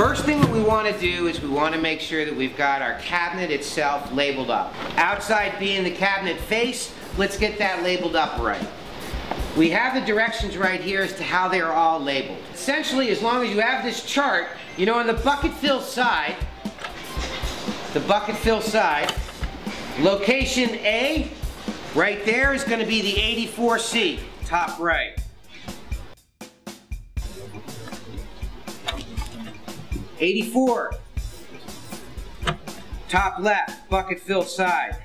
First thing that we want to do is we want to make sure that we've got our cabinet itself labeled up. Outside being the cabinet face, let's get that labeled up right. We have the directions right here as to how they are all labeled. Essentially, as long as you have this chart, you know, on the bucket fill side, location A, right there is going to be the 84C, top right. '84, top left, bucket fill side.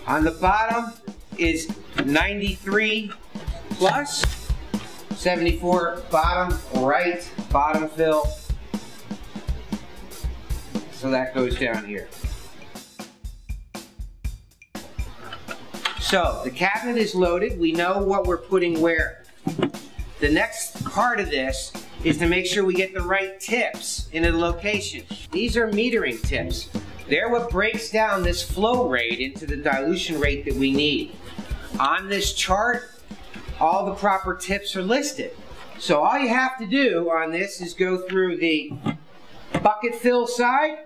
On the bottom is 93 plus, 74 bottom right, bottom fill. So that goes down here. So the cabinet is loaded. We know what we're putting where. The next part of this is to make sure we get the right tips into the location. These are metering tips. They're what breaks down this flow rate into the dilution rate that we need. On this chart, all the proper tips are listed. So all you have to do on this is go through the bucket fill side,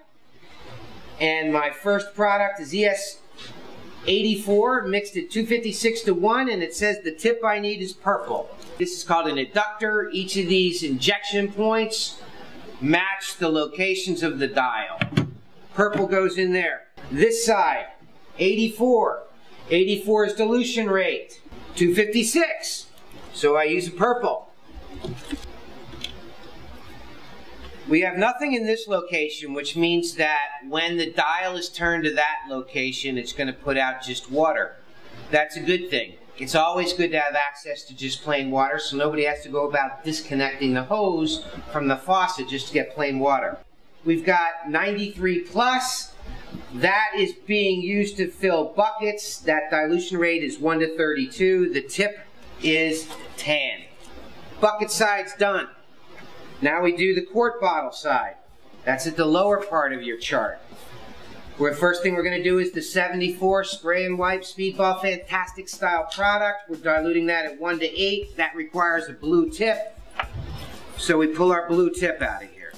and my first product is ES84 mixed at 256:1, and it says the tip I need is purple. This is called an inductor. Each of these injection points match the locations of the dial. Purple goes in there. This side, 84. 84 is dilution rate. 256. So I use a purple. We have nothing in this location, which means that when the dial is turned to that location, it's going to put out just water. That's a good thing. It's always good to have access to just plain water, so nobody has to go about disconnecting the hose from the faucet just to get plain water. We've got 93 plus. That is being used to fill buckets. That dilution rate is 1:32. The tip is 10. Bucket side's done. Now we do the quart bottle side. That's at the lower part of your chart. Where first thing we're going to do is the 74 spray and wipe Speedball Fantastic style product. We're diluting that at 1:8. That requires a blue tip. So we pull our blue tip out of here.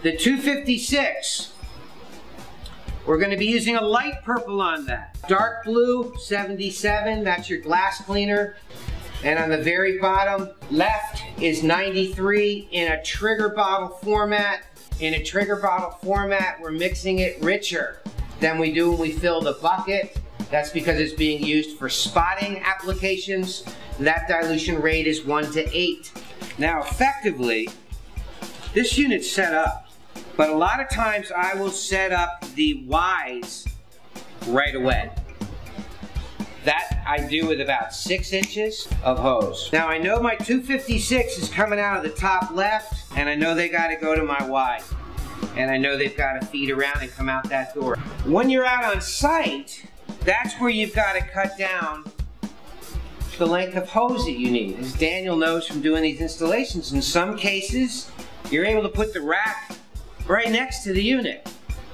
The 256, we're going to be using a light purple on that. Dark blue, 77, that's your glass cleaner. And on the very bottom left is 93 in a trigger bottle format. In a trigger bottle format, we're mixing it richer than we do when we fill the bucket. That's because it's being used for spotting applications. That dilution rate is 1:8. Now effectively, this unit's set up. But a lot of times I will set up the Ys right away. That I do with about 6 inches of hose. Now I know my 256 is coming out of the top left, and I know they gotta go to my Y. And I know they've gotta feed around and come out that door. When you're out on site, that's where you've gotta cut down the length of hose that you need. As Daniel knows from doing these installations, in some cases, you're able to put the rack right next to the unit.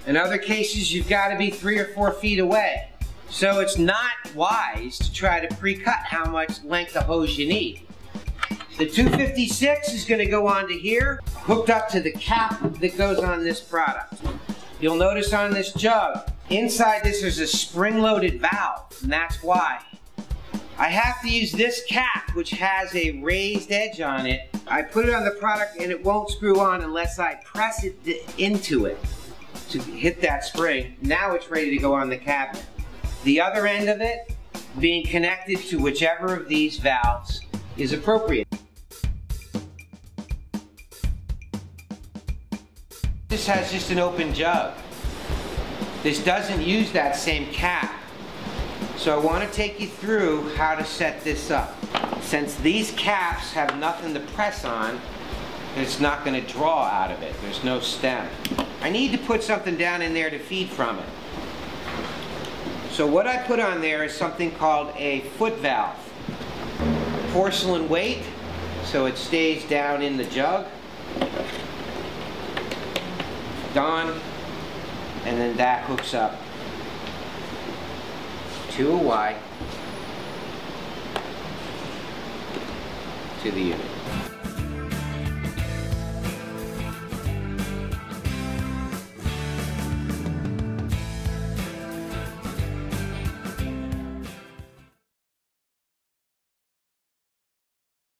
In other cases, you've got to be 3 or 4 feet away. So it's not wise to try to pre-cut how much length of hose you need. The 256 is going to go onto here, hooked up to the cap that goes on this product. You'll notice on this jug, inside this there's a spring-loaded valve, and that's why. I have to use this cap, which has a raised edge on it. I put it on the product and it won't screw on unless I press it into it to hit that spring. Now it's ready to go on the cabinet. The other end of it being connected to whichever of these valves is appropriate. This has just an open jug. This doesn't use that same cap. So I want to take you through how to set this up. Since these caps have nothing to press on, it's not going to draw out of it. There's no stem. I need to put something down in there to feed from it. So what I put on there is something called a foot valve. Porcelain weight, so it stays down in the jug. Done. And then that hooks up to a Y. to the unit.